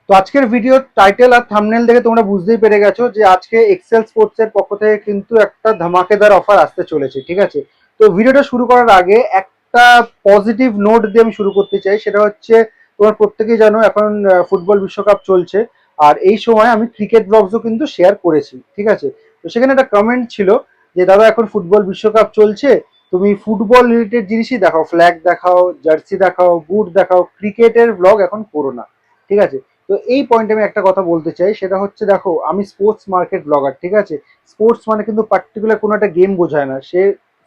তো আজকের ভিডিওর টাইটেল আর থাম্বনেল দেখে তোমরা বুঝতেই পেরে গেছো যে আজকে এক্সেল স্পোর্টস এর পক্ষ থেকে কিন্তু একটা ধামাকেদার অফার আসতে চলেছে, ঠিক আছে। তো ভিডিওটা শুরু করার আগে একটা পজিটিভ নোট দিয়ে আমি শুরু করতে চাই, সেটা হচ্ছে তোমরা প্রত্যেকেই জানো এখন ফুটবল বিশ্বকাপ চলছে। আর এই সময় আমি ক্রিকেট ব্লগসও কিন্তু শেয়ার করেছি, ঠিক আছে। তো সেখানে একটা কমেন্ট ছিল যে দাদা এখন ফুটবল বিশ্বকাপ চলছে, তুমি ফুটবল রিলেটেড জিনিসই দেখাও, ফ্ল্যাগ দেখাও, জার্সি দেখাও, বুট দেখাও, ক্রিকেটের ব্লগ এখন করো না, ঠিক আছে। তো এই পয়েন্টে আমি একটা কথা বলতে চাই, সেটা হচ্ছে দেখো আমি স্পোর্টস মার্কেট ব্লগার, ঠিক আছে। স্পোর্টস মানে কিন্তু পার্টিকুলার কোনো একটা গেম বোঝায় না, সে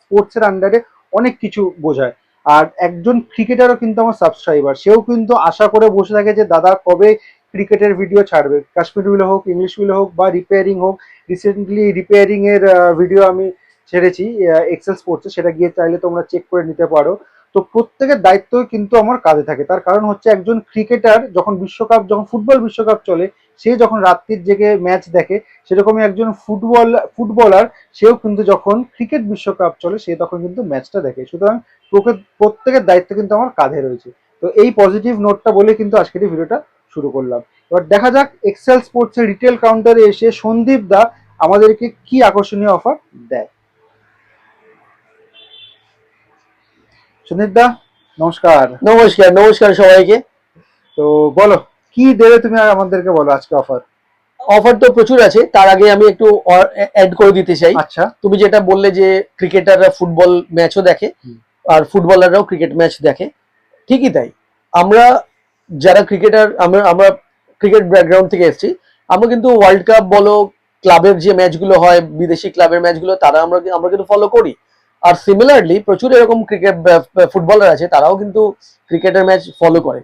স্পোর্টসের আন্ডারে অনেক কিছু বোঝায়। আর একজন ক্রিকেটারও কিন্তু আমার সাবস্ক্রাইবার, সেও কিন্তু আশা করে বসে থাকে যে দাদা কবে ক্রিকেটের ভিডিও ছাড়বে, কাশ্মীর উইলে হোক, ইংলিশ উইলে হোক, বা রিপেয়ারিং হোক। রিসেন্টলি রিপেয়ারিং এর ভিডিও আমি ছেড়েছি এক্সেল স্পোর্টসে, সেটা গিয়ে চাইলে তোমরা চেক করে নিতে পারো। তো প্রত্যেকের দায়িত্ব কিন্তু আমার কাঁধে থাকে, তার কারণ হচ্ছে একজন ক্রিকেটার যখন ফুটবল বিশ্বকাপ চলে, সে যখন রাত্রির জেগে ম্যাচ দেখে, সেরকমই একজন ফুটবলার সেও কিন্তু যখন ক্রিকেট বিশ্বকাপ চলে সে তখন কিন্তু ম্যাচটা দেখে। সুতরাং প্রত্যেকের দায়িত্ব কিন্তু আমার কাঁধে রয়েছে। তো এই পজিটিভ নোটটা বলে কিন্তু আজকের এই ভিডিওটা শুরু করলাম। এবার দেখা যাক এক্সেল স্পোর্টসের রিটেল কাউন্টারে এসে সন্দীপ দা আমাদেরকে কি আকর্ষণীয় অফার দেয়। সন্দীপ দা, নমস্কার। নমস্কার নমস্কার সবাইকে। তো বলো কি দেবে তুমি, আমাদেরকে বলো আজকে অফার। অফার তো প্রচুর আছে, তার আগে আমি একটু অ্যাড করে দিতে চাই। আচ্ছা। তুমি যেটা বললে যে ক্রিকেটাররা ফুটবল ম্যাচও দেখে আর ফুটবলাররাও ক্রিকেট ম্যাচ দেখে, ঠিকই তাই। আমরা যারা ক্রিকেটার, আমরা আমরা ক্রিকেট ব্যাকগ্রাউন্ড থেকে এসেছি, আমরা কিন্তু ওয়ার্ল্ড কাপ বলো, ক্লাবের যে ম্যাচগুলো হয়, বিদেশি ক্লাবের ম্যাচগুলো, তারা আমরা আমরা কিন্তু ফলো করি। আর সিমিলারলি প্রচুর এরকম ক্রিকেট ফুটবলার আছে, তারাও কিন্তু ক্রিকেটের ম্যাচ ফলো করে।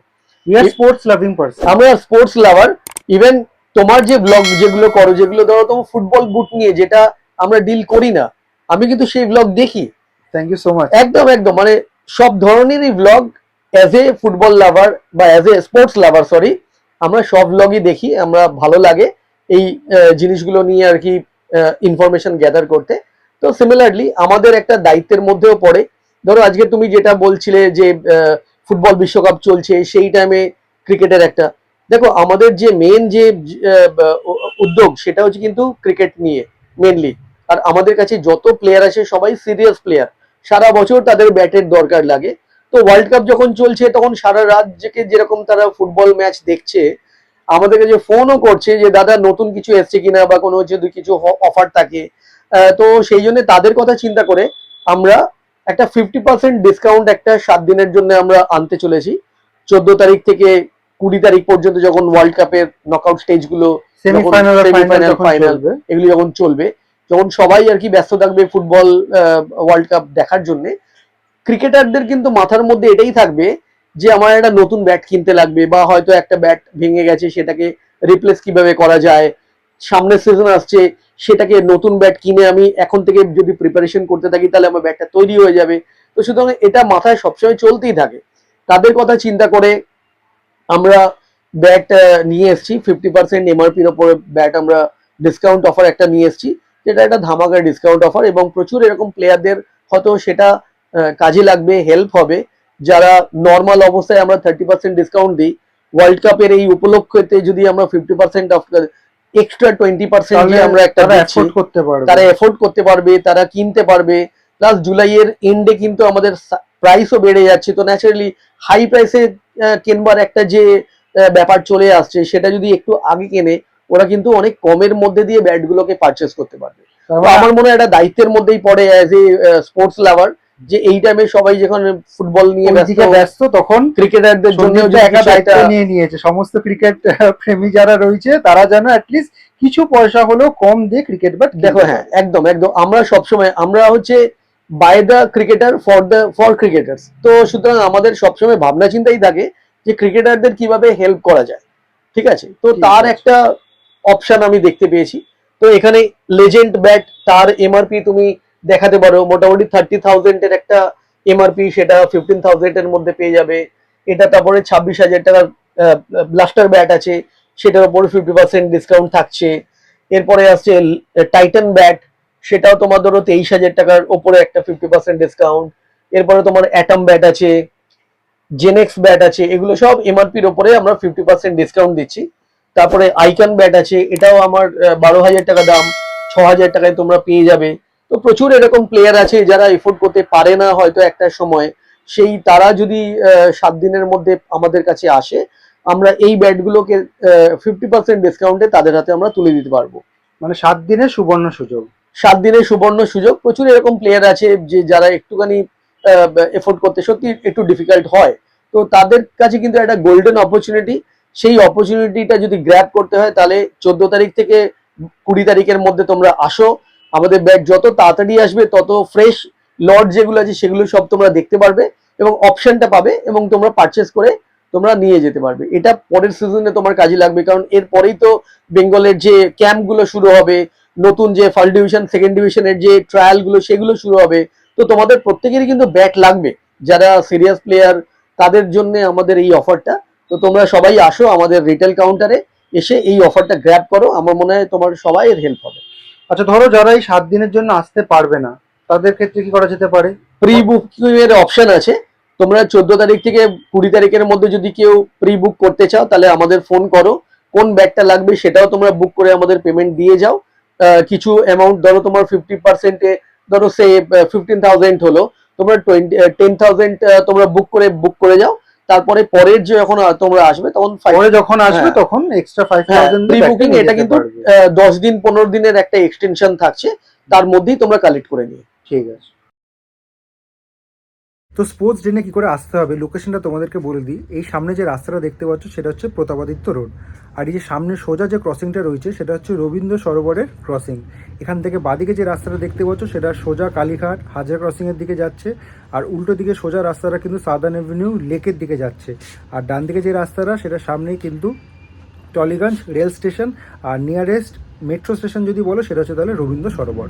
We are sports loving person. আমরা স্পোর্টস লাভার। ইভেন তোমার যে ব্লগ যেগুলো করো, যেগুলো ধরো তোমার ফুটবল বুট নিয়ে, যেটা আমরা ডিল করি না, আমি কিন্তু সেই ব্লগ দেখি। Thank you so much. একদম একদম, মানে সব ধরনেরই blog, as a football lover বা as a sports lover, sorry, আমরা সব ব্লগই দেখি। আমরা ভালো লাগে এই জিনিসগুলো নিয়ে আর কি ইনফরমেশন গ্যাদার করতে। তো সিমিলারলি আমাদের একটা দায়িত্বের মধ্যেও পড়ে। ধরো আজকে তুমি যেটা বলছিলে যে ফুটবল বিশ্বকাপ চলছে, সেই টাইমে ক্রিকেটের একটা, দেখো আমাদের যে মেন যে উদ্যোগ, সেটা হচ্ছে কিন্তু ক্রিকেট নিয়ে মেনলি। আর আমাদের কাছে যত প্লেয়ার আসে সবাই সিরিয়াস প্লেয়ার, সারা বছর তাদের ব্যাটের দরকার লাগে। তো ওয়ার্ল্ড কাপ যখন চলছে তখন সারা রাত জেগে যেরকম তারা ফুটবল ম্যাচ দেখছে, আমাদের কাছে ফোনও করছে যে দাদা নতুন কিছু এসছে কিনা, বা কোনো যদি কিছু অফার থাকে। তো সেই জন্য তাদের কথা চিন্তা করে আমরা একটা 50% ডিসকাউন্ট একটা 7 দিনের জন্য আমরা আনতে চলেছি। 14 তারিখ থেকে 20 তারিখ পর্যন্ত, যখন ওয়ার্ল্ড কাপের নকআউট স্টেজ গুলো, সেমিফাইনাল আর ফাইনাল যখন ফাইনাল চলবে। এগুলো যখন চলবে, যখন সবাই আর কি ব্যস্ত থাকবে ফুটবল ওয়ার্ল্ড কাপ দেখার জন্য, ক্রিকেটারদের কিন্তু মাথার মধ্যে এটাই থাকবে যে আমার একটা নতুন ব্যাট কিনতে লাগবে, বা হয়তো একটা ব্যাট ভেঙে গেছে, সেটাকে রিপ্লেস কিভাবে করা যায়। সামনের সিজন আসছে, সেটাকে নতুন ব্যাট কিনে আমি এখন থেকে যদি প্রিপারেশন করতে থাকি, তাহলে আমার ব্যাটটা তৈরি হয়ে যাবে। তো সুতরাং এটা মাথায় সবসময় চলতেই থাকে। তাদের কথা চিন্তা করে আমরা ব্যাট নিয়ে এসেছি 50% এমআরপির ওপরে ব্যাট, আমরা ডিসকাউন্ট অফার একটা নিয়ে এসেছি, যেটা একটা ধামাকা ডিসকাউন্ট অফার। এবং প্রচুর এরকম প্লেয়ারদের হয়তো সেটা কাজে লাগবে, হেল্প হবে। যারা নর্মাল অবস্থায় আমরা 30% ডিসকাউন্ট দিই, ওয়ার্ল্ড কাপের এই উপলক্ষেতে যদি আমরা 50% অফ, এক্সট্রা 20% যে আমরা একটা দিচ্ছি, করতে পারবে, তারা এফোর্ড করতে পারবে, তারা কিনতে পারবে। প্লাস জুলাইয়ের এন্ডে কিন্তু আমাদের প্রাইসও বেড়ে যাচ্ছে, তো ন্যাচারালি হাই প্রাইসে কেনবার একটা যে ব্যাপার চলে আসছে, সেটা যদি একটু আগে কেনে, ওরা কিন্তু অনেক কমের মধ্যে দিয়ে ব্যাটগুলোকে পারচেস করতে পারবে। তো আমার মনে হয় এটা দায়িত্বের মধ্যেই পড়ে অ্যাজ এ স্পোর্টস লাভার, যে এই টাইমে সবাই যখন ফুটবল নিয়ে ব্যস্ত তখন ক্রিকেটারদের জন্য একা দায়িত্ব নিয়ে নিয়েছে সমস্ত ক্রিকেট প্রেমী যারা রয়েছে, তারা যেন অ্যাটলিস্ট কিছু পয়সা হলেও কম দিয়ে ক্রিকেট ব্যাট দেখো। হ্যাঁ, একদম একদম, আমরা সবসময় আমরা হচ্ছে by the cricketer for cricketers. তো সুতরাং আমাদের সবসময় ভাবনা চিন্তাই থাকে যে ক্রিকেটারদের কিভাবে হেল্প করা যায়, ঠিক আছে। তো তার একটা অপশন আমি দেখতে পেয়েছি। তো এখানে লেজেন্ড ব্যাট, তার এমআরপি তুমি দেখাতে পারো মোটামুটি 30,000 এর একটা এমআরপি, সেটা 15,000 এর মধ্যে পেয়ে যাবে। এটা তারপরে 26,000 টাকার ব্লাস্টার ব্যাট আছে, সেটার উপরে 50% ডিসকাউন্ট থাকছে। এরপরে আসছে টাইটান ব্যাট, সেটাও তোমার ধরো 23,000 টাকার ওপরে একটা 50% ডিসকাউন্ট। এরপরে তোমার অ্যাটম ব্যাট আছে, জেনেক্স ব্যাট আছে, এগুলো সব এমআরপির ওপরে আমরা 50% ডিসকাউন্ট দিচ্ছি। তারপরে আইকন ব্যাট আছে, এটাও আমার 12,000 টাকা দাম, 6,000 টাকায় তোমরা পেয়ে যাবে। তো প্রচুর এরকম প্লেয়ার আছে যারা এফোর্ড করতে পারে না হয়তো একটা সময়, সেই তারা যদি 7 দিনের মধ্যে আমাদের কাছে আসে, আমরা এই ব্যাটগুলোকে 50% ডিসকাউন্টে তাদের হাতে আমরা তুলে দিতে পারবো। মানে 7 দিনের সুবর্ণ সুযোগ। 7 দিনের সুবর্ণ সুযোগ। প্রচুর এরকম প্লেয়ার আছে যে যারা একটুখানি এফোর্ড করতে সত্যি একটু ডিফিকাল্ট হয়, তো তাদের কাছে কিন্তু একটা গোল্ডেন অপরচুনিটি। সেই অপরচুনিটিটা যদি গ্র্যাব করতে হয় তাহলে 14 তারিখ থেকে 20 তারিখের মধ্যে তোমরা আসো। আমাদের ব্যাট যত তাড়াতাড়ি আসবে তত ফ্রেশ লট যেগুলো আছে সেগুলো সব তোমরা দেখতে পারবে এবং অপশনটা পাবে এবং তোমরা পারচেস করে তোমরা নিয়ে যেতে পারবে। এটা পরের সিজনে তোমার কাজে লাগবে, কারণ এরপরেই তো বেঙ্গলের যে ক্যাম্পগুলো শুরু হবে, নতুন যে ফার্স্ট ডিভিশন সেকেন্ড ডিভিশনের যে ট্রায়াল গুলো সেগুলো শুরু হবে। তো তোমাদের প্রত্যেকেরই কিন্তু ব্যাট লাগবে, যারা সিরিয়াস প্লেয়ার তাদের জন্য আমাদের এই অফারটা। তো তোমরা সবাই আসো আমাদের রিটেল কাউন্টারে, এসে এই অফারটা গ্র্যাব করো। আমার মনে হয় তোমার সবাই এর হেল্প হবে। আচ্ছা, ধরো যারা এই 7 দিনের জন্য আসতে পারবে না, তাদের ক্ষেত্রে কি করা যেতে পারে? প্রি বুকিং এর অপশন আছে। তোমরা 14 তারিখ থেকে 20 তারিখের মধ্যে যদি কেউ প্রি বুক করতে চাও তাহলে আমাদের ফোন করো, কোন ব্যাগটা লাগবে সেটাও তোমরা বুক করে আমাদের পেমেন্ট দিয়ে যাও। কিছু অ্যামাউন্ট ধরো তোমার 50%-এ, ধরো সে 15,000 হলো, তোমরা 10,000 তোমরা বুক করে যাও। তারপরে পরের যে যখন তোমরা আসবে তখন পরে যখন আসবে হ্যাঁ। তখন এক্সট্রা 5,000 প্রি বুকিং এটা কিন্তু 10 দিন 15 দিনের একটা এক্সটেনশন থাকছে, তার মধ্যেই তোমরা কালেক্ট করে নিও। ঠিক আছে। তো স্পোর্টস ডেনে কি করে আসতে হবে লোকেশনটা তোমাদেরকে বলে দিই। এই সামনে যে রাস্তাটা দেখতে পাচ্ছ সেটা হচ্ছে প্রতাপাদিত্য রোড, আর এই যে সামনে সোজা যে ক্রসিংটা রয়েছে সেটা হচ্ছে রবীন্দ্র সরোবরের ক্রসিং। এখান থেকে বাদিকে যে রাস্তাটা দেখতে পাচ্ছ সেটা সোজা কালীঘাট হাজার ক্রসিংয়ের দিকে যাচ্ছে, আর উল্টো দিকে সোজা রাস্তাটা কিন্তু সাদার্ন এভিনিউ লেকের দিকে যাচ্ছে। আর ডান দিকে যে রাস্তাটা সেটা সামনেই কিন্তু টলিগঞ্জ রেল স্টেশন, আর নিয়ারেস্ট মেট্রো স্টেশন যদি বলো সেটা হচ্ছে তাহলে রবীন্দ্র সরোবর।